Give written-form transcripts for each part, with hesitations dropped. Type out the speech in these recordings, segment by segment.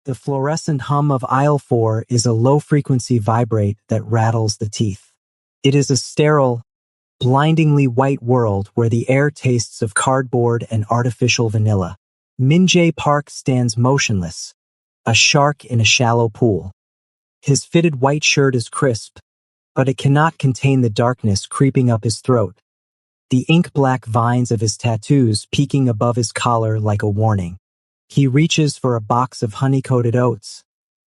The fluorescent hum of aisle 4 is a low-frequency vibrate that rattles the teeth. It is a sterile, blindingly white world where the air tastes of cardboard and artificial vanilla. Min-jae Park stands motionless, a shark in a shallow pool. His fitted white shirt is crisp, but it cannot contain the darkness creeping up his throat, the ink-black vines of his tattoos peeking above his collar like a warning. He reaches for a box of honey-coated oats,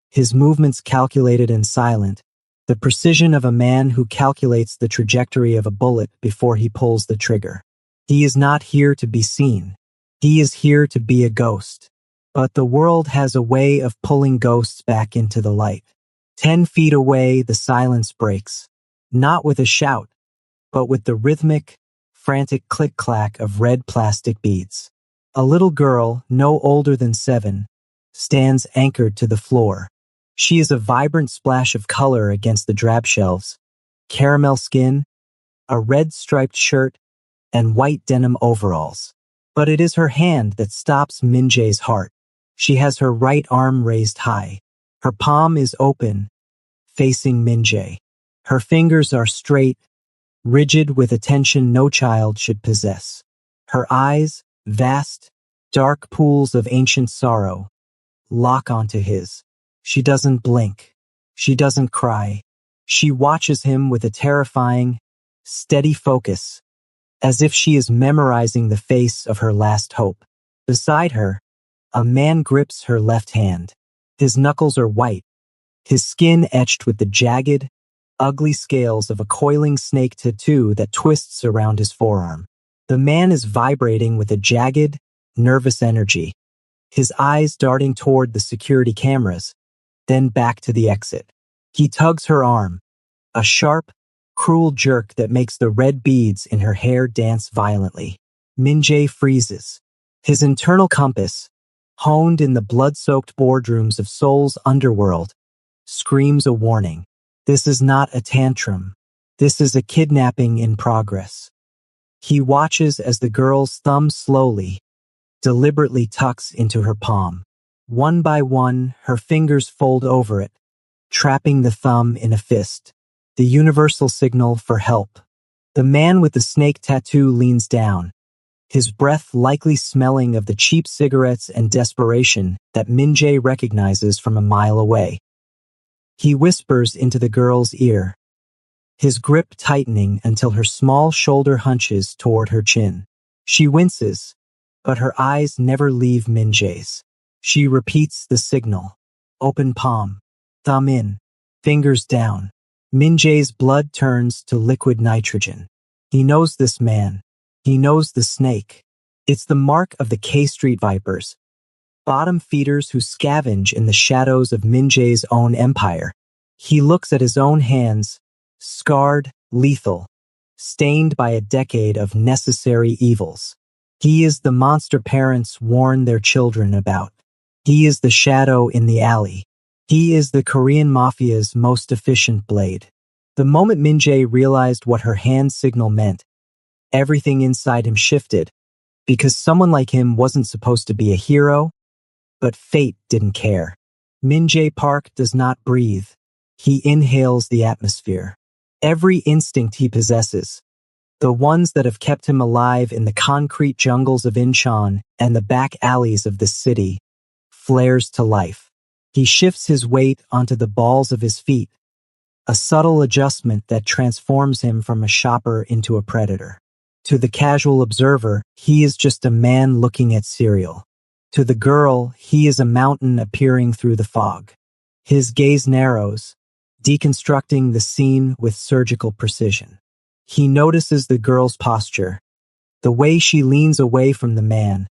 his movements calculated and silent, the precision of a man who calculates the trajectory of a bullet before he pulls the trigger. He is not here to be seen. He is here to be a ghost. But the world has a way of pulling ghosts back into the light. 10 feet away, the silence breaks, not with a shout, but with the rhythmic, frantic click-clack of red plastic beads. A little girl, no older than 7, stands anchored to the floor. She is a vibrant splash of color against the drab shelves. Caramel skin, a red striped shirt, and white denim overalls. But it is her hand that stops Min-jae's heart. She has her right arm raised high. Her palm is open, facing Min-jae. Her fingers are straight, rigid with a tension no child should possess. Her eyes, vast, dark pools of ancient sorrow, lock onto his. She doesn't blink. She doesn't cry. She watches him with a terrifying, steady focus, as if she is memorizing the face of her last hope. Beside her, a man grips her left hand. His knuckles are white, his skin etched with the jagged, ugly scales of a coiling snake tattoo that twists around his forearm. The man is vibrating with a jagged, nervous energy, his eyes darting toward the security cameras, then back to the exit. He tugs her arm, a sharp, cruel jerk that makes the red beads in her hair dance violently. Min-jae freezes. His internal compass, honed in the blood-soaked boardrooms of Seoul's underworld, screams a warning. This is not a tantrum. This is a kidnapping in progress. He watches as the girl's thumb slowly, deliberately tucks into her palm. One by one, her fingers fold over it, trapping the thumb in a fist, the universal signal for help. The man with the snake tattoo leans down, his breath likely smelling of the cheap cigarettes and desperation that Min-jae recognizes from a mile away. He whispers into the girl's ear, his grip tightening until her small shoulder hunches toward her chin. She winces, but her eyes never leave Min-jae's. She repeats the signal. Open palm, thumb in, fingers down. Min-jae's blood turns to liquid nitrogen. He knows this man. He knows the snake. It's the mark of the K Street Vipers, bottom feeders who scavenge in the shadows of Min-jae's own empire. He looks at his own hands, scarred, lethal, stained by a decade of necessary evils. He is the monster parents warn their children about. He is the shadow in the alley. He is the Korean Mafia's most efficient blade. The moment Min-jae realized what her hand signal meant, everything inside him shifted, because someone like him wasn't supposed to be a hero, but fate didn't care. Min-jae Park does not breathe. He inhales the atmosphere. Every instinct he possesses, the ones that have kept him alive in the concrete jungles of Incheon and the back alleys of this city, flares to life. He shifts his weight onto the balls of his feet, a subtle adjustment that transforms him from a shopper into a predator. To the casual observer, he is just a man looking at cereal. To the girl, he is a mountain appearing through the fog. His gaze narrows, deconstructing the scene with surgical precision. He notices the girl's posture, the way she leans away from the man,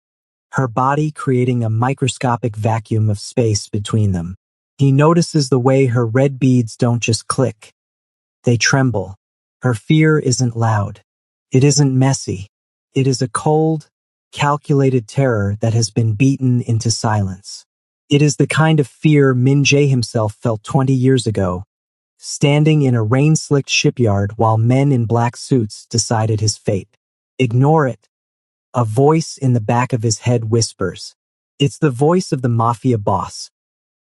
her body creating a microscopic vacuum of space between them. He notices the way her red beads don't just click. They tremble. Her fear isn't loud. It isn't messy. It is a cold, calculated terror that has been beaten into silence. It is the kind of fear Min-jae himself felt 20 years ago, standing in a rain-slicked shipyard while men in black suits decided his fate. Ignore it. A voice in the back of his head whispers. It's the voice of the Mafia boss,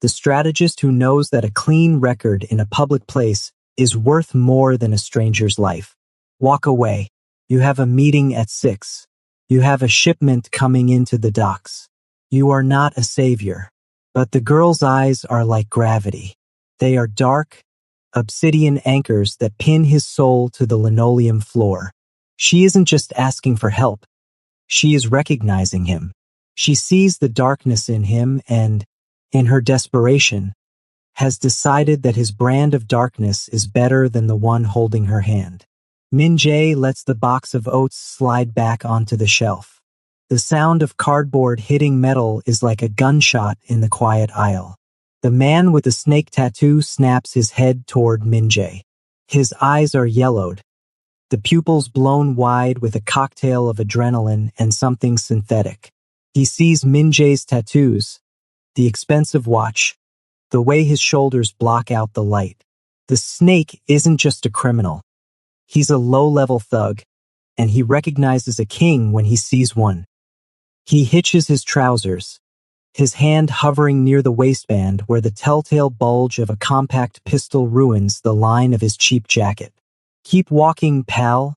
The strategist who knows that a clean record in a public place is worth more than a stranger's life. Walk away. You have a meeting at 6. You have a shipment coming into the docks. You are not a savior. But the girl's eyes are like gravity. They are dark, obsidian anchors that pin his soul to the linoleum floor. She isn't just asking for help. She is recognizing him. She sees the darkness in him and, in her desperation, has decided that his brand of darkness is better than the one holding her hand. Min-jae lets the box of oats slide back onto the shelf. The sound of cardboard hitting metal is like a gunshot in the quiet aisle. The man with the snake tattoo snaps his head toward Min-jae. His eyes are yellowed, the pupils blown wide with a cocktail of adrenaline and something synthetic. He sees Min-jae's tattoos, the expensive watch, the way his shoulders block out the light. The snake isn't just a criminal. He's a low-level thug, and he recognizes a king when he sees one. He hitches his trousers, his hand hovering near the waistband where the telltale bulge of a compact pistol ruins the line of his cheap jacket. "Keep walking, pal,"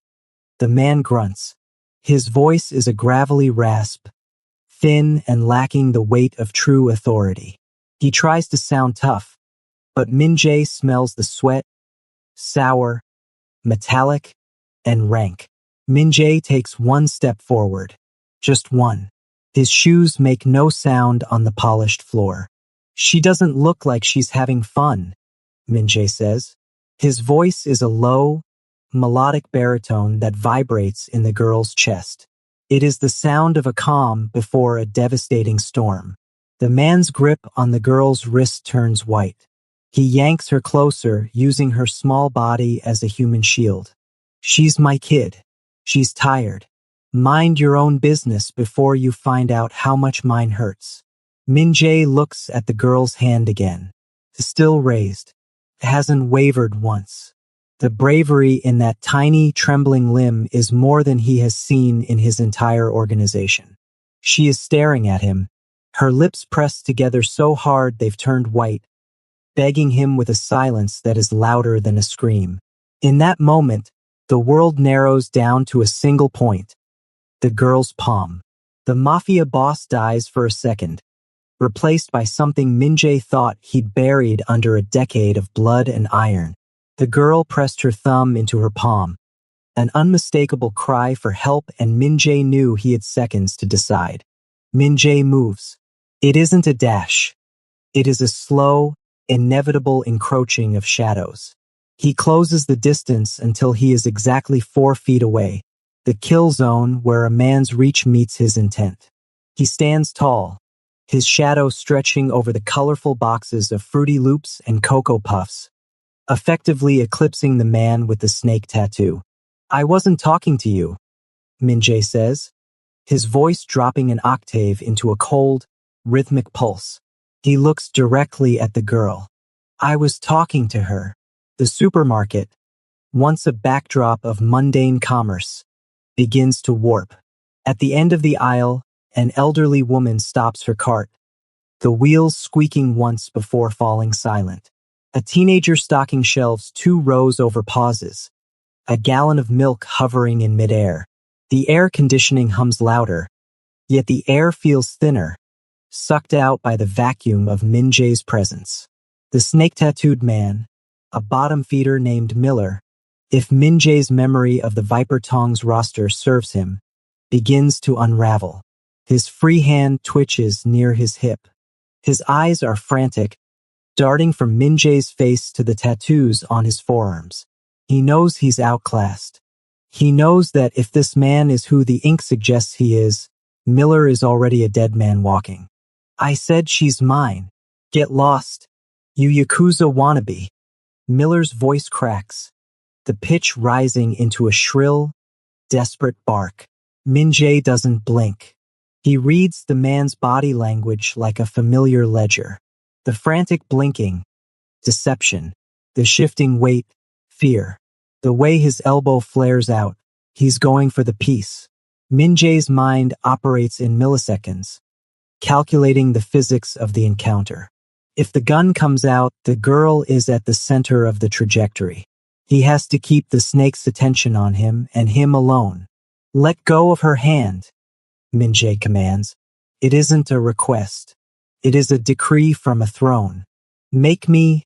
the man grunts. His voice is a gravelly rasp, thin and lacking the weight of true authority. He tries to sound tough, but Min-jae smells the sweat, sour, metallic, and rank. Min-jae takes one step forward. Just one. His shoes make no sound on the polished floor. "She doesn't look like she's having fun," Min-jae says. His voice is a low, melodic baritone that vibrates in the girl's chest. It is the sound of a calm before a devastating storm. The man's grip on the girl's wrist turns white. He yanks her closer, using her small body as a human shield. "She's my kid. She's tired. Mind your own business before you find out how much mine hurts." Min-jae looks at the girl's hand again. Still raised. It hasn't wavered once. The bravery in that tiny, trembling limb is more than he has seen in his entire organization. She is staring at him, her lips pressed together so hard they've turned white, begging him with a silence that is louder than a scream. In that moment, the world narrows down to a single point. The girl's palm. The Mafia boss dies for a second, replaced by something Min-jae thought he'd buried under a decade of blood and iron. The girl pressed her thumb into her palm, an unmistakable cry for help, and Min-jae knew he had seconds to decide. Min-jae moves. It isn't a dash. It is a slow, inevitable encroaching of shadows. He closes the distance until he is exactly 4 feet away, the kill zone where a man's reach meets his intent. He stands tall, his shadow stretching over the colorful boxes of Fruity Loops and Cocoa Puffs, effectively eclipsing the man with the snake tattoo. "I wasn't talking to you," Min-jae says, his voice dropping an octave into a cold, rhythmic pulse. He looks directly at the girl. "I was talking to her." The supermarket, once a backdrop of mundane commerce, begins to warp. At the end of the aisle, an elderly woman stops her cart, the wheels squeaking once before falling silent. A teenager stocking shelves 2 rows over pauses, a gallon of milk hovering in midair. The air conditioning hums louder, yet the air feels thinner, sucked out by the vacuum of Min-jae's presence. The snake-tattooed man, a bottom feeder named Miller, if Min-jae's memory of the Viper Tongs roster serves him, begins to unravel. His free hand twitches near his hip. His eyes are frantic, darting from Min-jae's face to the tattoos on his forearms. He knows he's outclassed. He knows that if this man is who the ink suggests he is, Miller is already a dead man walking. "I said she's mine. Get lost, you Yakuza wannabe." Miller's voice cracks, the pitch rising into a shrill, desperate bark. Min-jae doesn't blink. He reads the man's body language like a familiar ledger. The frantic blinking, deception, the shifting weight, fear. The way his elbow flares out, he's going for the piece. Min-jae's mind operates in milliseconds, calculating the physics of the encounter. If the gun comes out, the girl is at the center of the trajectory. He has to keep the snake's attention on him and him alone. Let go of her hand, Min-jae commands. It isn't a request. It is a decree from a throne. Make me.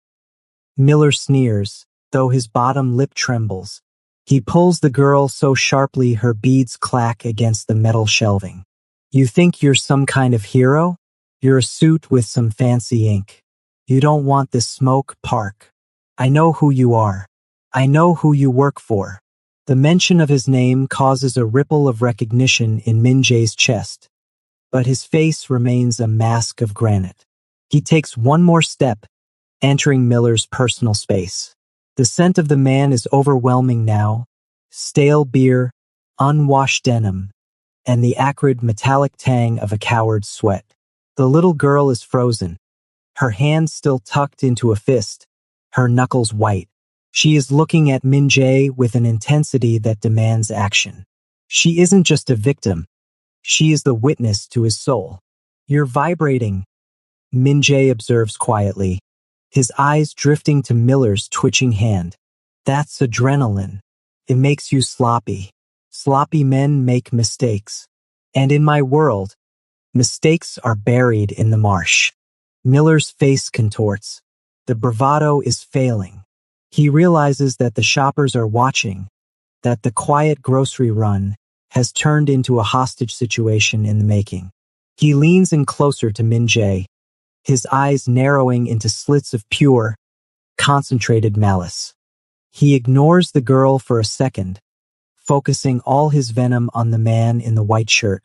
Miller sneers, though his bottom lip trembles. He pulls the girl so sharply her beads clack against the metal shelving. You think you're some kind of hero? You're a suit with some fancy ink. You don't want this smoke, Park. I know who you are. I know who you work for. The mention of his name causes a ripple of recognition in Min-jae's chest, but his face remains a mask of granite. He takes one more step, entering Miller's personal space. The scent of the man is overwhelming now, stale beer, unwashed denim, and the acrid metallic tang of a coward's sweat. The little girl is frozen, her hands still tucked into a fist, her knuckles white. She is looking at Min-jae with an intensity that demands action. She isn't just a victim, she is the witness to his soul. You're vibrating, Min-jae observes quietly, his eyes drifting to Miller's twitching hand. That's adrenaline. It makes you sloppy. Sloppy men make mistakes. And in my world, mistakes are buried in the marsh. Miller's face contorts. The bravado is failing. He realizes that the shoppers are watching, that the quiet grocery run has turned into a hostage situation in the making. He leans in closer to Min-jae, his eyes narrowing into slits of pure, concentrated malice. He ignores the girl for a second, focusing all his venom on the man in the white shirt.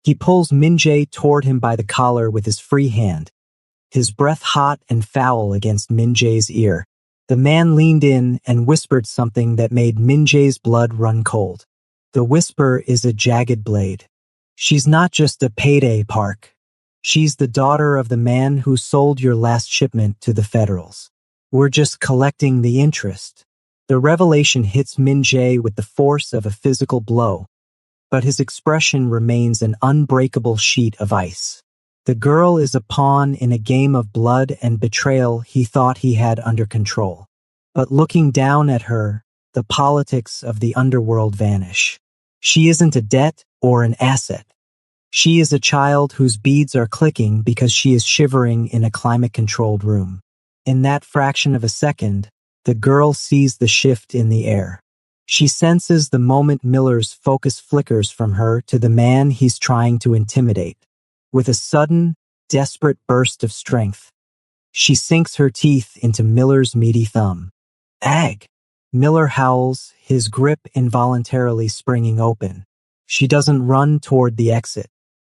He pulls Min-jae toward him by the collar with his free hand, his breath hot and foul against Min-jae's ear. The man leaned in and whispered something that made Min-jae's blood run cold. The whisper is a jagged blade. She's not just a payday, Park. She's the daughter of the man who sold your last shipment to the Federals. We're just collecting the interest. The revelation hits Min-jae with the force of a physical blow, but his expression remains an unbreakable sheet of ice. The girl is a pawn in a game of blood and betrayal he thought he had under control. But looking down at her, the politics of the underworld vanish. She isn't a debt or an asset. She is a child whose beads are clicking because she is shivering in a climate-controlled room. In that fraction of a second, the girl sees the shift in the air. She senses the moment Miller's focus flickers from her to the man he's trying to intimidate. With a sudden, desperate burst of strength, she sinks her teeth into Miller's meaty thumb. Ag! Miller howls, his grip involuntarily springing open. She doesn't run toward the exit.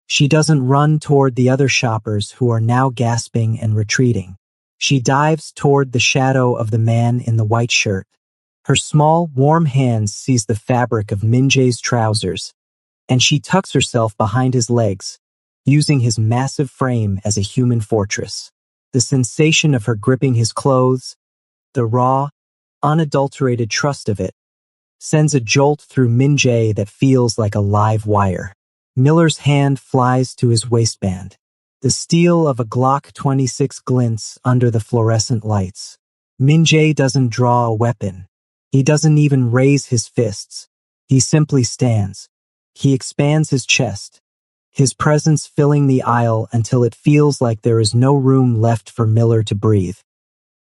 She doesn't run toward the other shoppers who are now gasping and retreating. She dives toward the shadow of the man in the white shirt. Her small, warm hands seize the fabric of Min-jae's trousers, and she tucks herself behind his legs, using his massive frame as a human fortress. The sensation of her gripping his clothes, the raw, unadulterated trust of it, sends a jolt through Min-jae that feels like a live wire. Miller's hand flies to his waistband. The steel of a Glock 26 glints under the fluorescent lights. Min-jae doesn't draw a weapon. He doesn't even raise his fists. He simply stands. He expands his chest, his presence filling the aisle until it feels like there is no room left for Miller to breathe.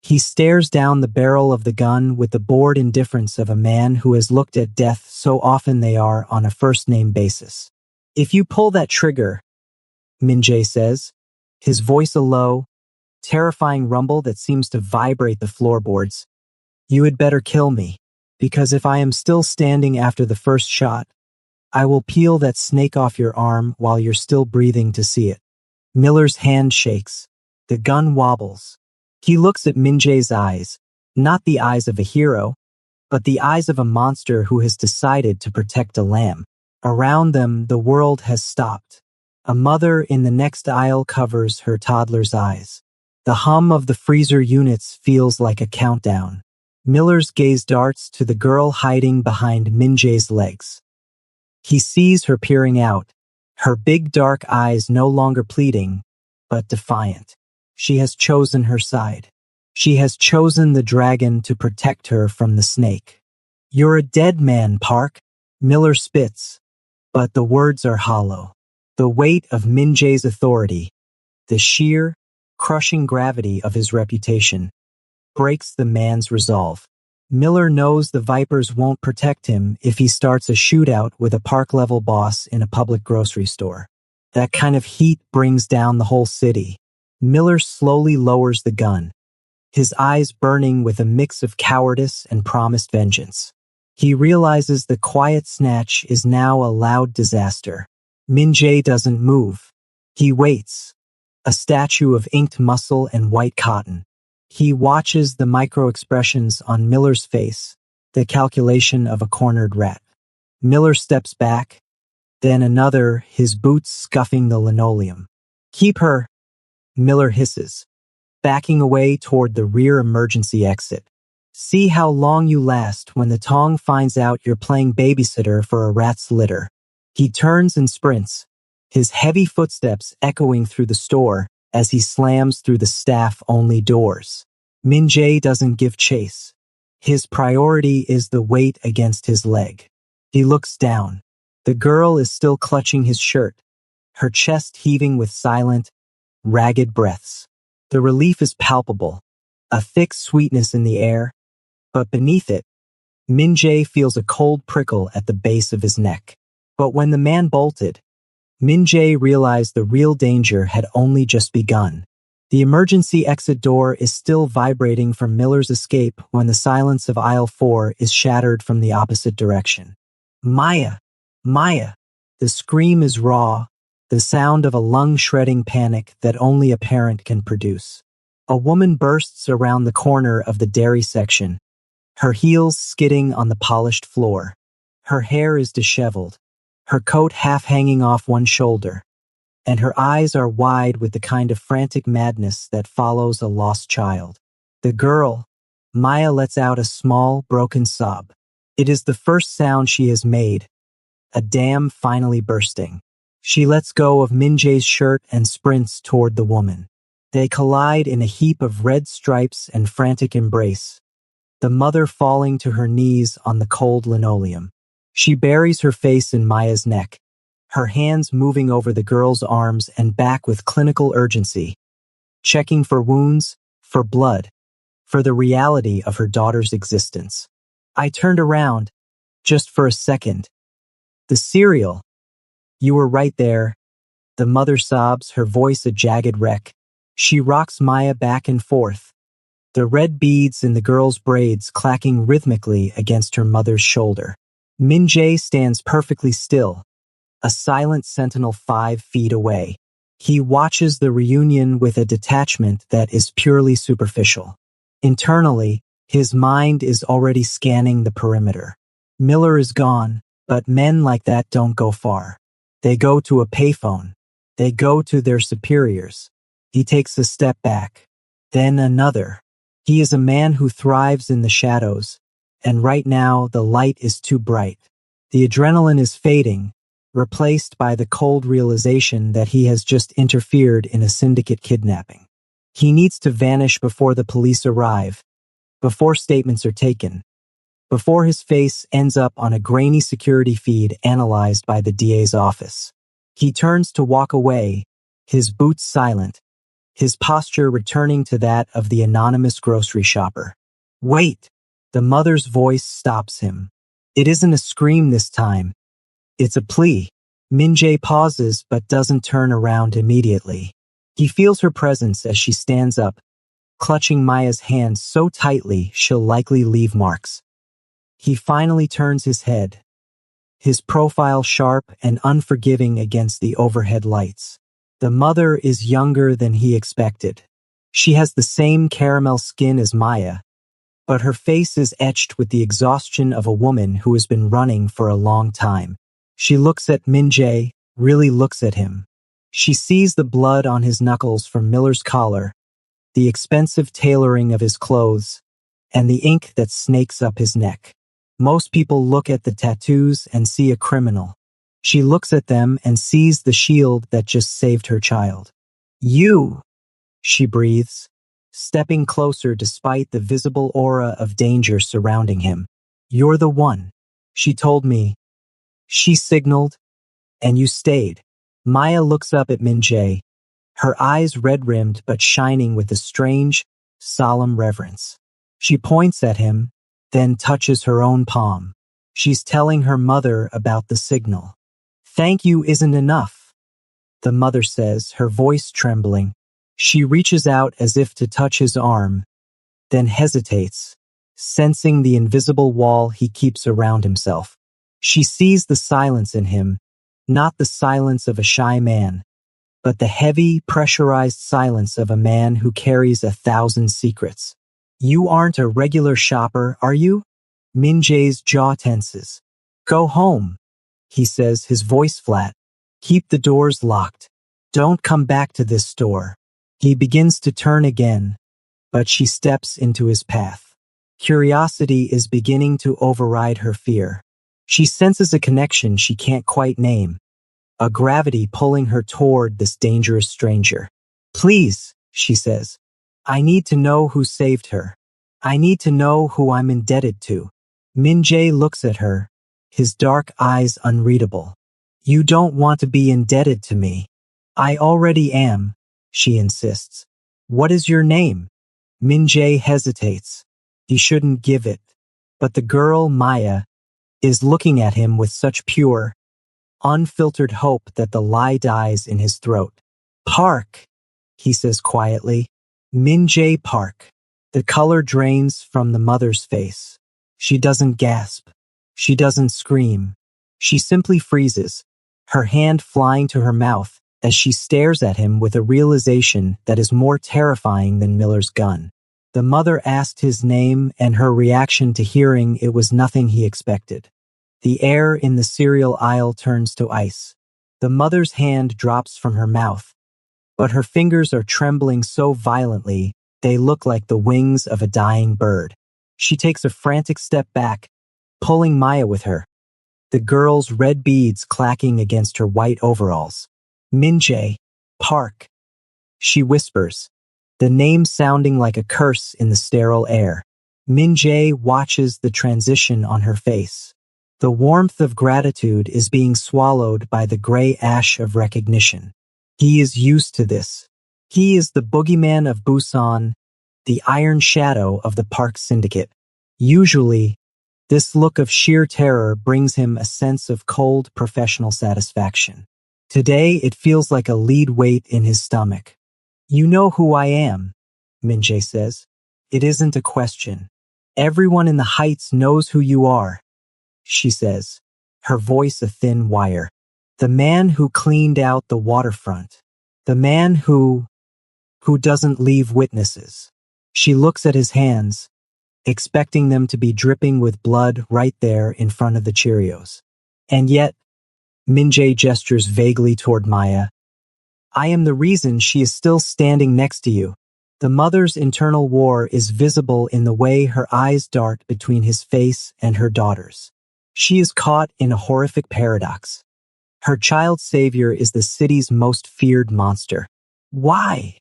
He stares down the barrel of the gun with the bored indifference of a man who has looked at death so often they are on a first-name basis. If you pull that trigger, Min-jae says, his voice a low, terrifying rumble that seems to vibrate the floorboards, you had better kill me, because if I am still standing after the first shot, I will peel that snake off your arm while you're still breathing to see it. Miller's hand shakes. The gun wobbles. He looks at Min-jae's eyes, not the eyes of a hero, but the eyes of a monster who has decided to protect a lamb. Around them, the world has stopped. A mother in the next aisle covers her toddler's eyes. The hum of the freezer units feels like a countdown. Miller's gaze darts to the girl hiding behind Min-jae's legs. He sees her peering out, her big dark eyes no longer pleading, but defiant. She has chosen her side. She has chosen the dragon to protect her from the snake. You're a dead man, Park. Miller spits, but the words are hollow. The weight of Min Jae's authority, the sheer, crushing gravity of his reputation, breaks the man's resolve. Miller knows the Vipers won't protect him if he starts a shootout with a Park-level boss in a public grocery store. That kind of heat brings down the whole city. Miller slowly lowers the gun, his eyes burning with a mix of cowardice and promised vengeance. He realizes the quiet snatch is now a loud disaster. Min Jae doesn't move. He waits, a statue of inked muscle and white cotton. He watches the micro-expressions on Miller's face, the calculation of a cornered rat. Miller steps back, then another, his boots scuffing the linoleum. Keep her, Miller hisses, backing away toward the rear emergency exit. See how long you last when the Tong finds out you're playing babysitter for a rat's litter. He turns and sprints, his heavy footsteps echoing through the store as he slams through the staff-only doors. Min Jae doesn't give chase. His priority is the weight against his leg. He looks down. The girl is still clutching his shirt, her chest heaving with silent, ragged breaths. The relief is palpable, a thick sweetness in the air, but beneath it, Min Jae feels a cold prickle at the base of his neck. But when the man bolted, Min Jae realized the real danger had only just begun. The emergency exit door is still vibrating from Miller's escape when the silence of aisle 4 is shattered from the opposite direction. Maya! Maya! The scream is raw, the sound of a lung-shredding panic that only a parent can produce. A woman bursts around the corner of the dairy section, her heels skidding on the polished floor. Her hair is disheveled, her coat half hanging off one shoulder, and her eyes are wide with the kind of frantic madness that follows a lost child. The girl, Maya, lets out a small, broken sob. It is the first sound she has made, a dam finally bursting. She lets go of Min Jae's shirt and sprints toward the woman. They collide in a heap of red stripes and frantic embrace, the mother falling to her knees on the cold linoleum. She buries her face in Maya's neck, her hands moving over the girl's arms and back with clinical urgency, checking for wounds, for blood, for the reality of her daughter's existence. I turned around, just for a second. The cereal. You were right there. The mother sobs, her voice a jagged wreck. She rocks Maya back and forth, the red beads in the girl's braids clacking rhythmically against her mother's shoulder. Min Jae stands perfectly still, a silent sentinel 5 feet away. He watches the reunion with a detachment that is purely superficial. Internally, his mind is already scanning the perimeter. Miller is gone, but men like that don't go far. They go to a payphone. They go to their superiors. He takes a step back, then another. He is a man who thrives in the shadows, and right now the light is too bright. The adrenaline is fading, replaced by the cold realization that he has just interfered in a syndicate kidnapping. He needs to vanish before the police arrive, before statements are taken, before his face ends up on a grainy security feed analyzed by the DA's office. He turns to walk away, his boots silent, his posture returning to that of the anonymous grocery shopper. Wait! The mother's voice stops him. It isn't a scream this time. It's a plea. Min Jae pauses but doesn't turn around immediately. He feels her presence as she stands up, clutching Maya's hand so tightly she'll likely leave marks. He finally turns his head, his profile sharp and unforgiving against the overhead lights. The mother is younger than he expected. She has the same caramel skin as Maya, but her face is etched with the exhaustion of a woman who has been running for a long time. She looks at Min Jae, really looks at him. She sees the blood on his knuckles from Miller's collar, the expensive tailoring of his clothes, and the ink that snakes up his neck. Most people look at the tattoos and see a criminal. She looks at them and sees the shield that just saved her child. You! she breathes, stepping closer despite the visible aura of danger surrounding him. You're the one, she told me. She signaled, and you stayed. Maya looks up at Min-jae, her eyes red-rimmed but shining with a strange, solemn reverence. She points at him, then touches her own palm. She's telling her mother about the signal. Thank you isn't enough, the mother says, her voice trembling. She reaches out as if to touch his arm, then hesitates, sensing the invisible wall he keeps around himself. She sees the silence in him, not the silence of a shy man, but the heavy, pressurized silence of a man who carries 1,000 secrets. You aren't a regular shopper, are you? Min-jae's jaw tenses. Go home, he says, his voice flat. Keep the doors locked. Don't come back to this store. He begins to turn again, but she steps into his path. Curiosity is beginning to override her fear. She senses a connection she can't quite name, a gravity pulling her toward this dangerous stranger. Please, she says, I need to know who saved her. I need to know who I'm indebted to. Min-jae looks at her, his dark eyes unreadable. You don't want to be indebted to me. I already am, she insists. What is your name? Min-jae hesitates. He shouldn't give it. But the girl, Maya, is looking at him with such pure, unfiltered hope that the lie dies in his throat. Park, he says quietly. Min-jae Park. The color drains from the mother's face. She doesn't gasp. She doesn't scream. She simply freezes, her hand flying to her mouth as she stares at him with a realization that is more terrifying than Miller's gun. The mother asked his name, and her reaction to hearing it was nothing he expected. The air in the cereal aisle turns to ice. The mother's hand drops from her mouth, but her fingers are trembling so violently they look like the wings of a dying bird. She takes a frantic step back, pulling Maya with her, the girl's red beads clacking against her white overalls. Min-jae Park, she whispers, the name sounding like a curse in the sterile air. Min-jae watches the transition on her face. The warmth of gratitude is being swallowed by the gray ash of recognition. He is used to this. He is the boogeyman of Busan, the iron shadow of the Park Syndicate. Usually, this look of sheer terror brings him a sense of cold professional satisfaction. Today, it feels like a lead weight in his stomach. You know who I am, Min-jae says. It isn't a question. Everyone in the Heights knows who you are, she says, her voice a thin wire. The man who cleaned out the waterfront. The man who doesn't leave witnesses. She looks at his hands, expecting them to be dripping with blood right there in front of the Cheerios. And yet, Min-jae gestures vaguely toward Maya. I am the reason she is still standing next to you. The mother's internal war is visible in the way her eyes dart between his face and her daughter's. She is caught in a horrific paradox. Her child savior is the city's most feared monster. Why?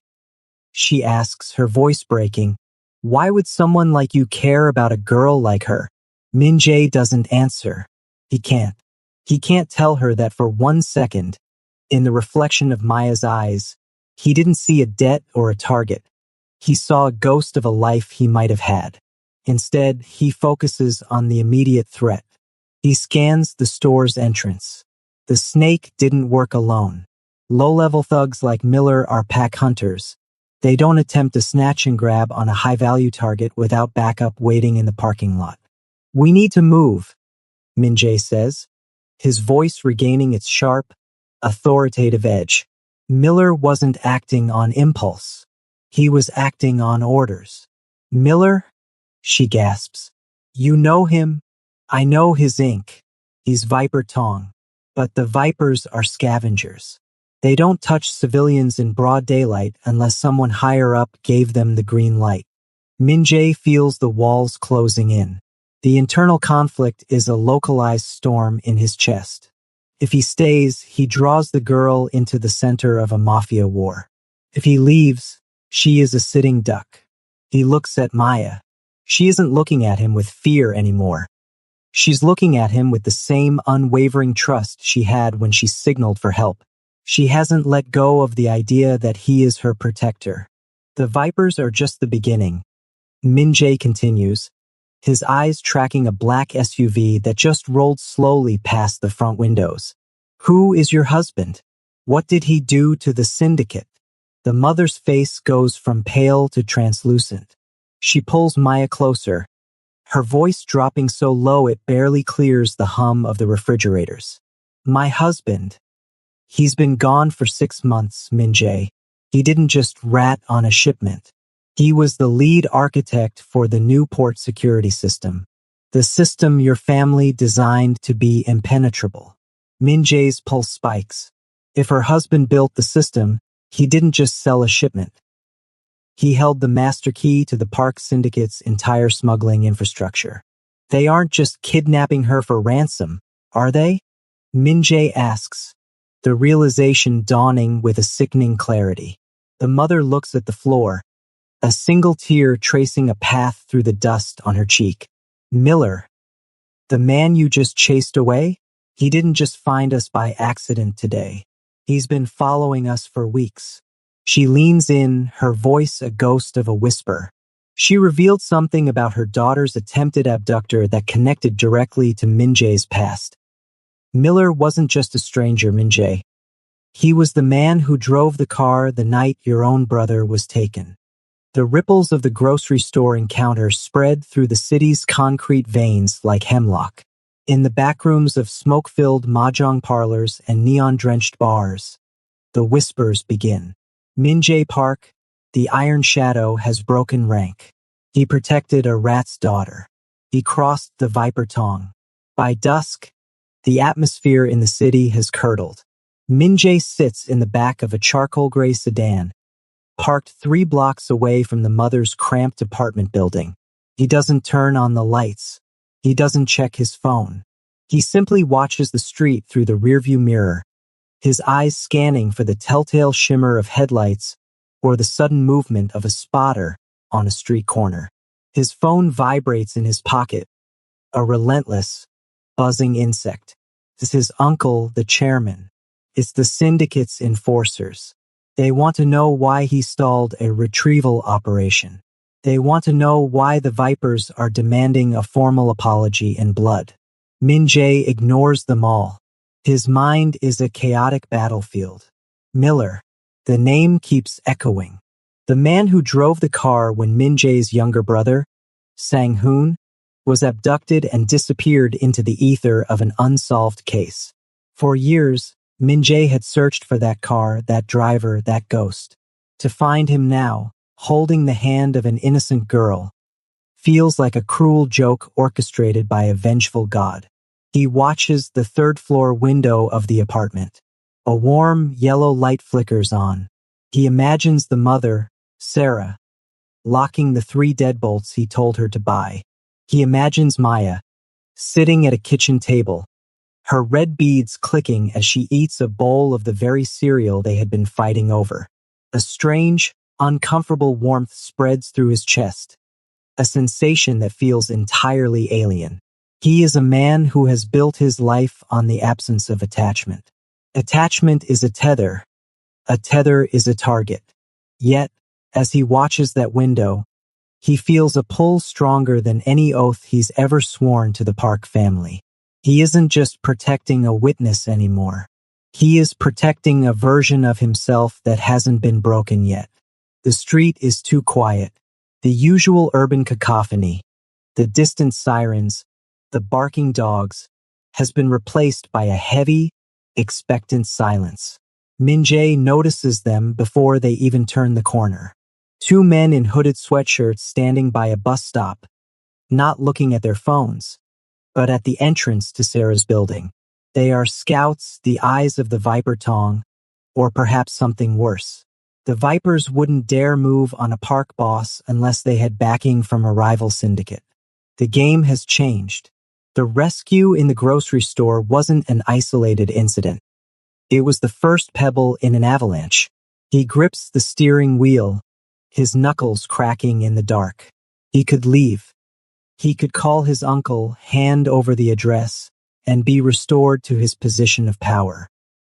She asks, her voice breaking. Why would someone like you care about a girl like her? Min-jae doesn't answer. He can't. He can't tell her that for 1 second, in the reflection of Maya's eyes, he didn't see a debt or a target. He saw a ghost of a life he might have had. Instead, he focuses on the immediate threat. He scans the store's entrance. The snake didn't work alone. Low-level thugs like Miller are pack hunters. They don't attempt to snatch and grab on a high-value target without backup waiting in the parking lot. We need to move, Min-jae says, his voice regaining its sharp, authoritative edge. Miller wasn't acting on impulse. He was acting on orders. Miller? She gasps. You know him? I know his ink. He's Viper Tong. But the Vipers are scavengers. They don't touch civilians in broad daylight unless someone higher up gave them the green light. Min-jae feels the walls closing in. The internal conflict is a localized storm in his chest. If he stays, he draws the girl into the center of a Mafia war. If he leaves, She is a sitting duck. He looks at Maya. She isn't looking at him with fear anymore. She's looking at him with the same unwavering trust she had when she signaled for help. She hasn't let go of the idea that he is her protector. The Vipers are just the beginning. Min-jae continues, his eyes tracking a black SUV that just rolled slowly past the front windows. Who is your husband? What did he do to the syndicate? The mother's face goes from pale to translucent. She pulls Maya closer, her voice dropping so low it barely clears the hum of the refrigerators. My husband. He's been gone for 6 months, Min-jae. He didn't just rat on a shipment. He was the lead architect for the new port security system, the system your family designed to be impenetrable. Min-jae's pulse spikes. If her husband built the system, he didn't just sell a shipment. He held the master key to the Park Syndicate's entire smuggling infrastructure. They aren't just kidnapping her for ransom, are they? Min-jae asks, the realization dawning with a sickening clarity. The mother looks at the floor, a single tear tracing a path through the dust on her cheek. Miller, the man you just chased away? He didn't just find us by accident today. He's been following us for weeks. She leans in, her voice a ghost of a whisper. She revealed something about her daughter's attempted abductor that connected directly to Min-jae's past. Miller wasn't just a stranger, Min-jae. He was the man who drove the car the night your own brother was taken. The ripples of the grocery store encounter spread through the city's concrete veins like hemlock. In the backrooms of smoke-filled mahjong parlors and neon-drenched bars, the whispers begin. Min-jae Park, the Iron Shadow, has broken rank. He protected a rat's daughter. He crossed the Viper Tong. By dusk, the atmosphere in the city has curdled. Min-jae sits in the back of a charcoal gray sedan, parked 3 blocks away from the mother's cramped apartment building. He doesn't turn on the lights. He doesn't check his phone. He simply watches the street through the rearview mirror, his eyes scanning for the telltale shimmer of headlights or the sudden movement of a spotter on a street corner. His phone vibrates in his pocket, a relentless, buzzing insect. It's his uncle, the chairman. It's the syndicate's enforcers. They want to know why he stalled a retrieval operation. They want to know why the Vipers are demanding a formal apology in blood. Min-jae ignores them all. His mind is a chaotic battlefield. Miller. The name keeps echoing. The man who drove the car when Min-jae's younger brother, Sang-hoon, was abducted and disappeared into the ether of an unsolved case. For years, Min-jae had searched for that car, that driver, that ghost. To find him now, holding the hand of an innocent girl, feels like a cruel joke orchestrated by a vengeful god. He watches the 3rd-floor window of the apartment. A warm, yellow light flickers on. He imagines the mother, Sarah, locking the 3 deadbolts he told her to buy. He imagines Maya, sitting at a kitchen table, her red beads clicking as she eats a bowl of the very cereal they had been fighting over. A strange, uncomfortable warmth spreads through his chest, a sensation that feels entirely alien. He is a man who has built his life on the absence of attachment. Attachment is a tether is a target. Yet, as he watches that window, he feels a pull stronger than any oath he's ever sworn to the Park family. He isn't just protecting a witness anymore. He is protecting a version of himself that hasn't been broken yet. The street is too quiet. The usual urban cacophony, the distant sirens, the barking dogs, has been replaced by a heavy, expectant silence. Min-jae notices them before they even turn the corner. 2 men in hooded sweatshirts standing by a bus stop, not looking at their phones, but at the entrance to Sarah's building. They are scouts, the eyes of the Viper Tong, or perhaps something worse. The Vipers wouldn't dare move on a park boss unless they had backing from a rival syndicate. The game has changed. The rescue in the grocery store wasn't an isolated incident. It was the first pebble in an avalanche. He grips the steering wheel, his knuckles cracking in the dark. He could leave. He could call his uncle, hand over the address, and be restored to his position of power.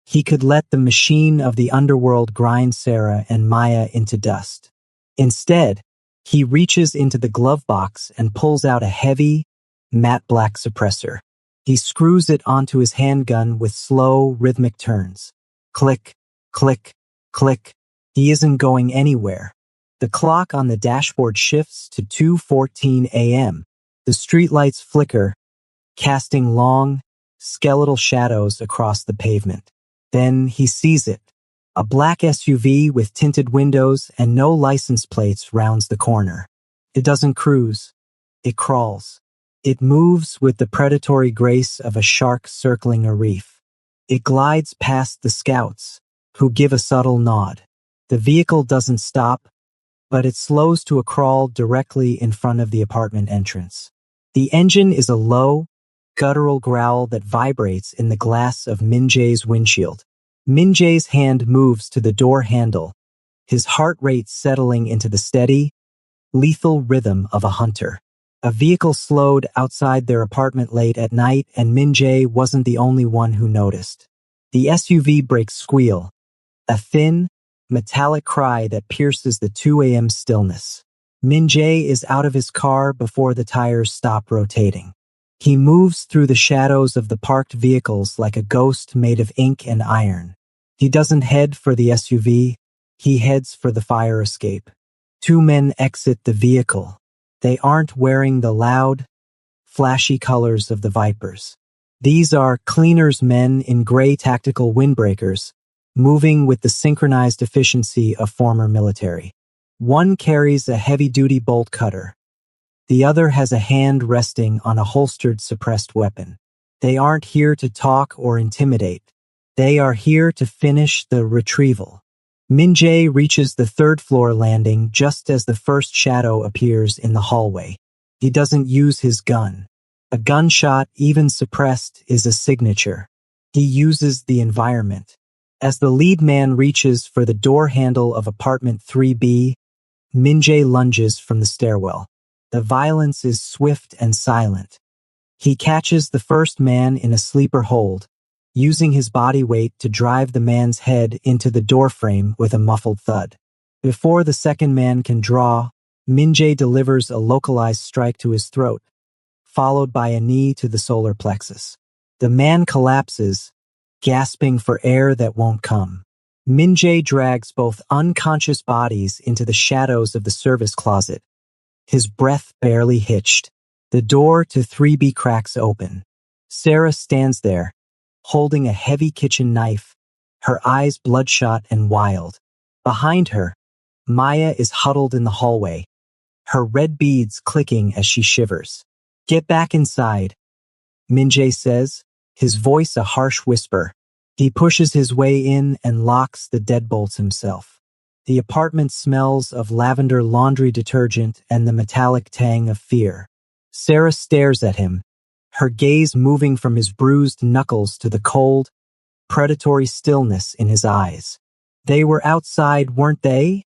He could let the machine of the underworld grind Sarah and Maya into dust. Instead, he reaches into the glove box and pulls out a heavy, matte black suppressor. He screws it onto his handgun with slow, rhythmic turns. Click, click, click. He isn't going anywhere. The clock on the dashboard shifts to 2:14 a.m. The streetlights flicker, casting long, skeletal shadows across the pavement. Then he sees it. A black SUV with tinted windows and no license plates rounds the corner. It doesn't cruise. It crawls. It moves with the predatory grace of a shark circling a reef. It glides past the scouts, who give a subtle nod. The vehicle doesn't stop, but it slows to a crawl directly in front of the apartment entrance. The engine is a low, guttural growl that vibrates in the glass of Min Jae's windshield. Min Jae's hand moves to the door handle, his heart rate settling into the steady, lethal rhythm of a hunter. A vehicle slowed outside their apartment late at night, and Min Jae wasn't the only one who noticed. The SUV brakes squeal, a thin, metallic cry that pierces the 2 a.m. stillness. Min Jae is out of his car before the tires stop rotating. He moves through the shadows of the parked vehicles like a ghost made of ink and iron. He doesn't head for the SUV, he heads for the fire escape. 2 men exit the vehicle. They aren't wearing the loud, flashy colors of the Vipers. These are cleaners men in gray tactical windbreakers, moving with the synchronized efficiency of former military. One carries a heavy-duty bolt cutter. The other has a hand resting on a holstered suppressed weapon. They aren't here to talk or intimidate. They are here to finish the retrieval. Min Jae reaches the 3rd floor landing just as the first shadow appears in the hallway. He doesn't use his gun. A gunshot, even suppressed, is a signature. He uses the environment. As the lead man reaches for the door handle of apartment 3B, Min Jae lunges from the stairwell. The violence is swift and silent. He catches the first man in a sleeper hold, using his body weight to drive the man's head into the doorframe with a muffled thud. Before the second man can draw, Min Jae delivers a localized strike to his throat, followed by a knee to the solar plexus. The man collapses, gasping for air that won't come. Min Jae drags both unconscious bodies into the shadows of the service closet, his breath barely hitched. The door to 3B cracks open. Sarah stands there, holding a heavy kitchen knife, her eyes bloodshot and wild. Behind her, Maya is huddled in the hallway, her red beads clicking as she shivers. "Get back inside," Min Jae says, his voice a harsh whisper. He pushes his way in and locks the deadbolts himself. The apartment smells of lavender laundry detergent and the metallic tang of fear. Sarah stares at him, her gaze moving from his bruised knuckles to the cold, predatory stillness in his eyes. "They were outside, weren't they?"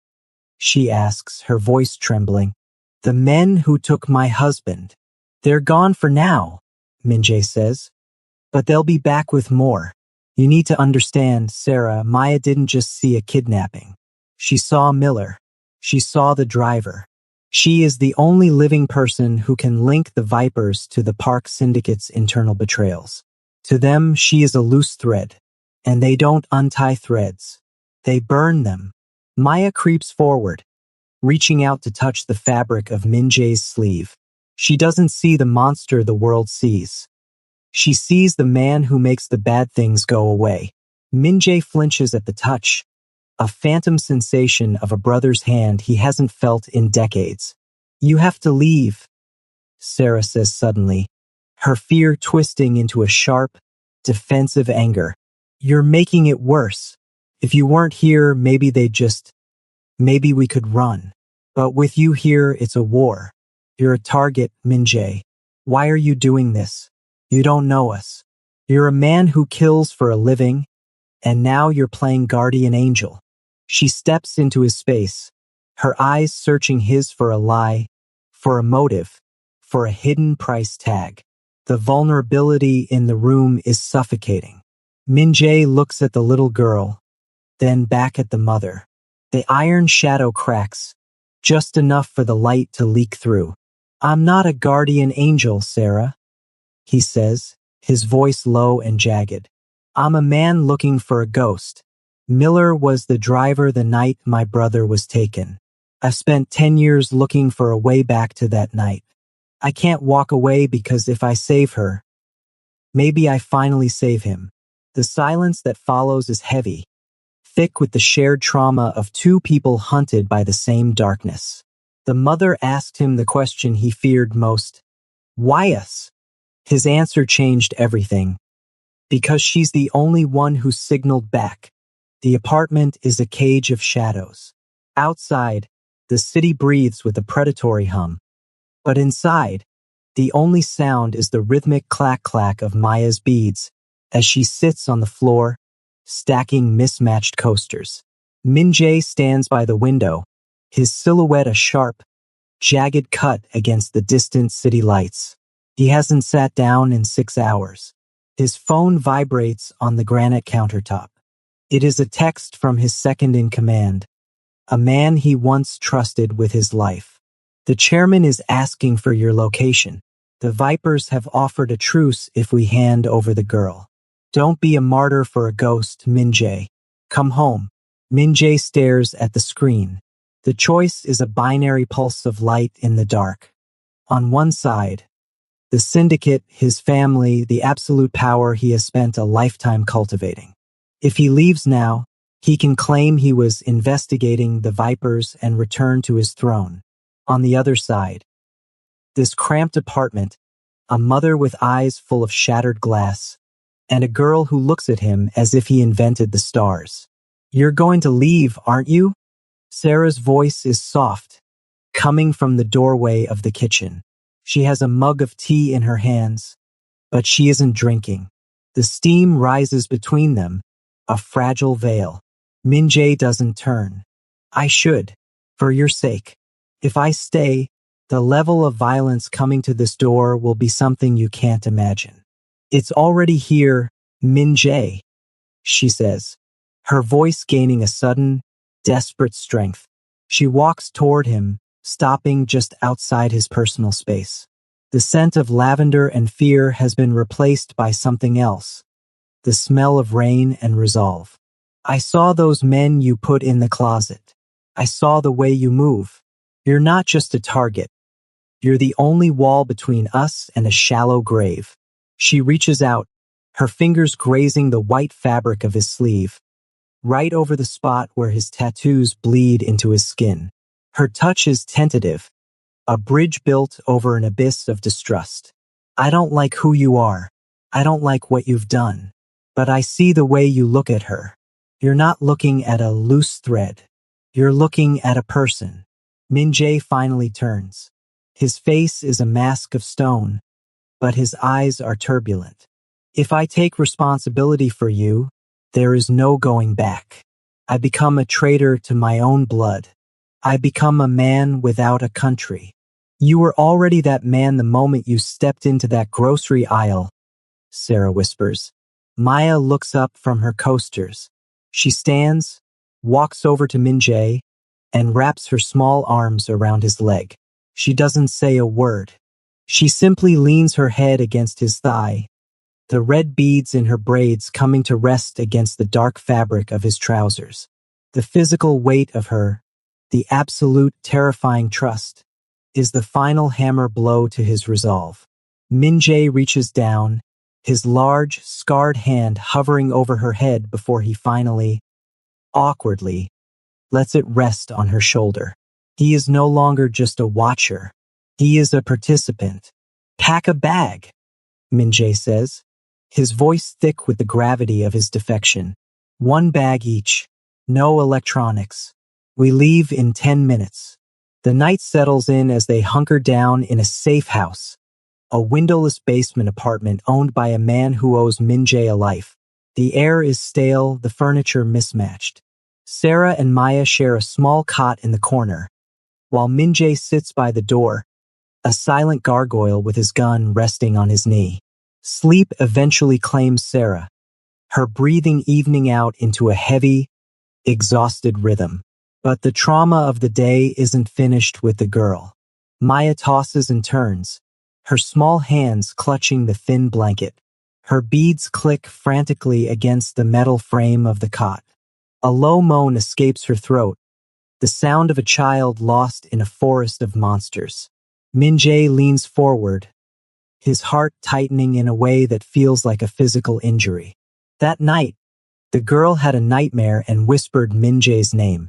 she asks, her voice trembling. "The men who took my husband. They're gone for now," Min Jae says. "But they'll be back with more. You need to understand, Sarah, Maya didn't just see a kidnapping. She saw Miller. She saw the driver. She is the only living person who can link the Vipers to the Park Syndicate's internal betrayals. To them, she is a loose thread, and they don't untie threads. They burn them." Maya creeps forward, reaching out to touch the fabric of Min Jae's sleeve. She doesn't see the monster the world sees. She sees the man who makes the bad things go away. Min Jae flinches at the touch, a phantom sensation of a brother's hand he hasn't felt in decades. "You have to leave," Sarah says suddenly, her fear twisting into a sharp, defensive anger. "You're making it worse. If you weren't here, maybe we could run. But with you here, it's a war. You're a target, Min Jae. Why are you doing this? You don't know us. You're a man who kills for a living, and now you're playing guardian angel." She steps into his space, her eyes searching his for a lie, for a motive, for a hidden price tag. The vulnerability in the room is suffocating. Min-jae looks at the little girl, then back at the mother. The iron shadow cracks, just enough for the light to leak through. "I'm not a guardian angel, Sarah," he says, his voice low and jagged. "I'm a man looking for a ghost. Miller was the driver the night my brother was taken. I've spent 10 years looking for a way back to that night. I can't walk away because if I save her, maybe I finally save him." The silence that follows is heavy, thick with the shared trauma of two people hunted by the same darkness. The mother asked him the question he feared most. "Why us?" His answer changed everything. "Because she's the only one who signaled back. The apartment is a cage of shadows. Outside, the city breathes with a predatory hum. But inside, the only sound is the rhythmic clack-clack of Maya's beads as she sits on the floor, stacking mismatched coasters. Min-jae stands by the window, his silhouette a sharp, jagged cut against the distant city lights. He hasn't sat down in 6 hours. His phone vibrates on the granite countertop. It is a text from his second-in-command, a man he once trusted with his life. "The chairman is asking for your location. The Vipers have offered a truce if we hand over the girl. Don't be a martyr for a ghost, Min-jae. Come home." Min-jae stares at the screen. The choice is a binary pulse of light in the dark. On one side, the syndicate, his family, the absolute power he has spent a lifetime cultivating. If he leaves now, he can claim he was investigating the Vipers and return to his throne. On the other side, this cramped apartment, a mother with eyes full of shattered glass, and a girl who looks at him as if he invented the stars. "You're going to leave, aren't you?" Sarah's voice is soft, coming from the doorway of the kitchen. She has a mug of tea in her hands, but she isn't drinking. The steam rises between them, a fragile veil. Min-jae doesn't turn. "I should, for your sake. If I stay, the level of violence coming to this door will be something you can't imagine." "It's already here, Min-jae," she says, her voice gaining a sudden, desperate strength. She walks toward him, stopping just outside his personal space. The scent of lavender and fear has been replaced by something else, the smell of rain and resolve. "I saw those men you put in the closet. I saw the way you move. You're not just a target. You're the only wall between us and a shallow grave." She reaches out, her fingers grazing the white fabric of his sleeve, right over the spot where his tattoos bleed into his skin. Her touch is tentative, a bridge built over an abyss of distrust. "I don't like who you are. I don't like what you've done. But I see the way you look at her. You're not looking at a loose thread. You're looking at a person." Min-jae finally turns. His face is a mask of stone, but his eyes are turbulent. "If I take responsibility for you, there is no going back. I become a traitor to my own blood. I become a man without a country." "You were already that man the moment you stepped into that grocery aisle," Sarah whispers. Maya looks up from her coasters. She stands, walks over to Min-jae, and wraps her small arms around his leg. She doesn't say a word. She simply leans her head against his thigh, the red beads in her braids coming to rest against the dark fabric of his trousers. The physical weight of her, the absolute terrifying trust, is the final hammer blow to his resolve. Min-jae reaches down, his large, scarred hand hovering over her head before he finally, awkwardly, lets it rest on her shoulder. He is no longer just a watcher. He is a participant. "Pack a bag," Min-jae says, his voice thick with the gravity of his defection. "1 bag each. No electronics. We leave in 10 minutes. The night settles in as they hunker down in a safe house, a windowless basement apartment owned by a man who owes Min-jae a life. The air is stale, the furniture mismatched. Sarah and Maya share a small cot in the corner, while Min-jae sits by the door, a silent gargoyle with his gun resting on his knee. Sleep eventually claims Sarah, her breathing evening out into a heavy, exhausted rhythm. But the trauma of the day isn't finished with the girl. Maya tosses and turns, her small hands clutching the thin blanket. Her beads click frantically against the metal frame of the cot. A low moan escapes her throat, the sound of a child lost in a forest of monsters. Min-jae leans forward, his heart tightening in a way that feels like a physical injury. That night, the girl had a nightmare and whispered Min-jae's name.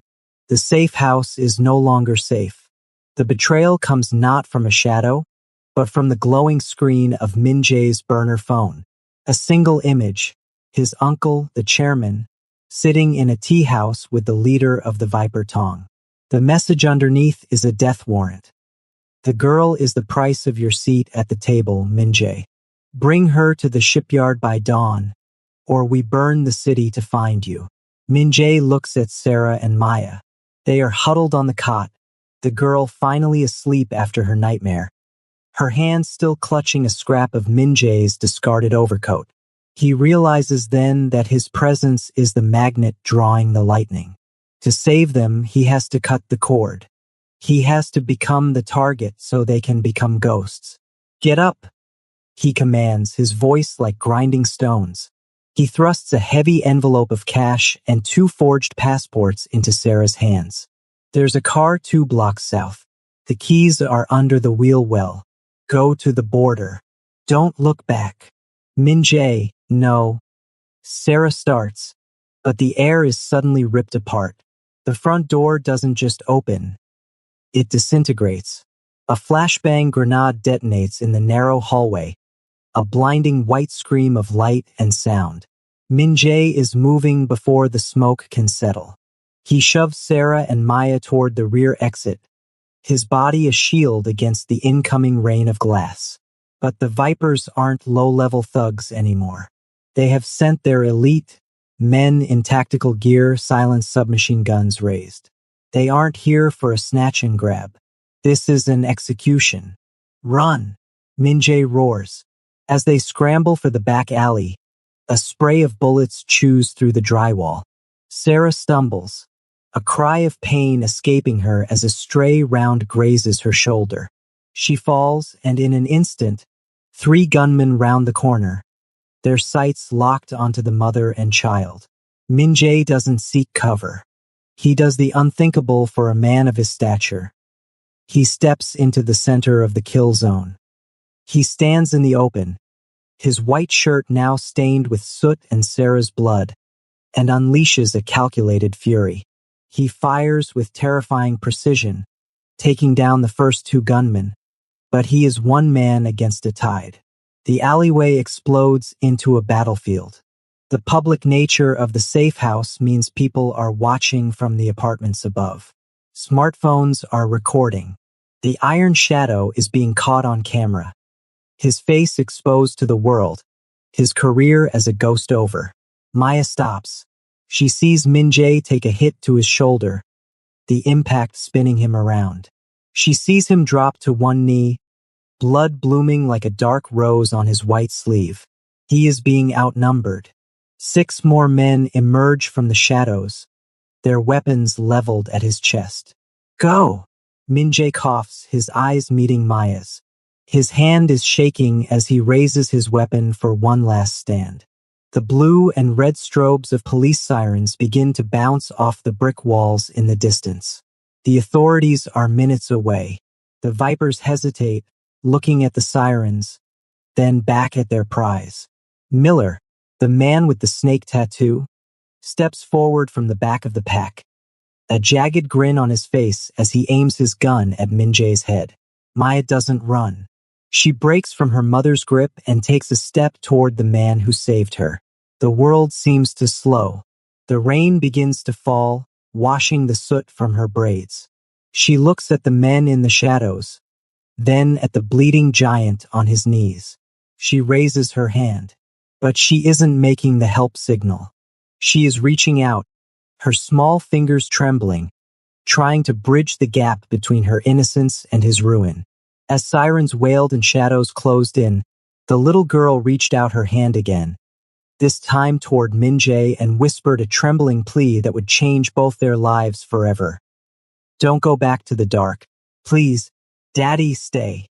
The safe house is no longer safe. The betrayal comes not from a shadow, but from the glowing screen of Min-jae's burner phone. A single image, his uncle, the chairman, sitting in a tea house with the leader of the Viper Tong. The message underneath is a death warrant. The girl is the price of your seat at the table, Min-jae. Bring her to the shipyard by dawn, or we burn the city to find you. Min-jae looks at Sarah and Maya. They are huddled on the cot, the girl finally asleep after her nightmare, her hands still clutching a scrap of Min-jae's discarded overcoat. He realizes then that his presence is the magnet drawing the lightning. To save them, he has to cut the cord. He has to become the target so they can become ghosts. Get up, he commands, his voice like grinding stones. He thrusts a heavy envelope of cash and 2 forged passports into Sarah's hands. There's a car 2 blocks south. The keys are under the wheel well. Go to the border. Don't look back. Min-jae, no. Sarah starts, but the air is suddenly ripped apart. The front door doesn't just open. It disintegrates. A flashbang grenade detonates in the narrow hallway, a blinding white scream of light and sound. Min-jae is moving before the smoke can settle. He shoves Sarah and Maya toward the rear exit, his body a shield against the incoming rain of glass. But the Vipers aren't low-level thugs anymore. They have sent their elite, men in tactical gear, silenced submachine guns raised. They aren't here for a snatch and grab. This is an execution. Run! Min-jae roars. As they scramble for the back alley, a spray of bullets chews through the drywall. Sarah stumbles, a cry of pain escaping her as a stray round grazes her shoulder. She falls, and in an instant, 3 gunmen round the corner, their sights locked onto the mother and child. Min-jae doesn't seek cover. He does the unthinkable for a man of his stature. He steps into the center of the kill zone. He stands in the open, his white shirt now stained with soot and Sarah's blood, and unleashes a calculated fury. He fires with terrifying precision, taking down the first 2 gunmen, but he is one man against a tide. The alleyway explodes into a battlefield. The public nature of the safe house means people are watching from the apartments above. Smartphones are recording. The Iron Shadow is being caught on camera, his face exposed to the world, his career as a ghost over. Maya stops. She sees Min-jae take a hit to his shoulder, the impact spinning him around. She sees him drop to one knee, blood blooming like a dark rose on his white sleeve. He is being outnumbered. 6 more men emerge from the shadows, their weapons leveled at his chest. Go! Min-jae coughs, his eyes meeting Maya's. His hand is shaking as he raises his weapon for one last stand. The blue and red strobes of police sirens begin to bounce off the brick walls in the distance. The authorities are minutes away. The Vipers hesitate, looking at the sirens, then back at their prize. Miller, the man with the snake tattoo, steps forward from the back of the pack, a jagged grin on his face as he aims his gun at Min-jae's head. Maya doesn't run. She breaks from her mother's grip and takes a step toward the man who saved her. The world seems to slow. The rain begins to fall, washing the soot from her braids. She looks at the men in the shadows, then at the bleeding giant on his knees. She raises her hand, but she isn't making the help signal. She is reaching out, her small fingers trembling, trying to bridge the gap between her innocence and his ruin. As sirens wailed and shadows closed in, the little girl reached out her hand again, this time toward Min-jae, and whispered a trembling plea that would change both their lives forever. Don't go back to the dark. Please, Daddy, stay.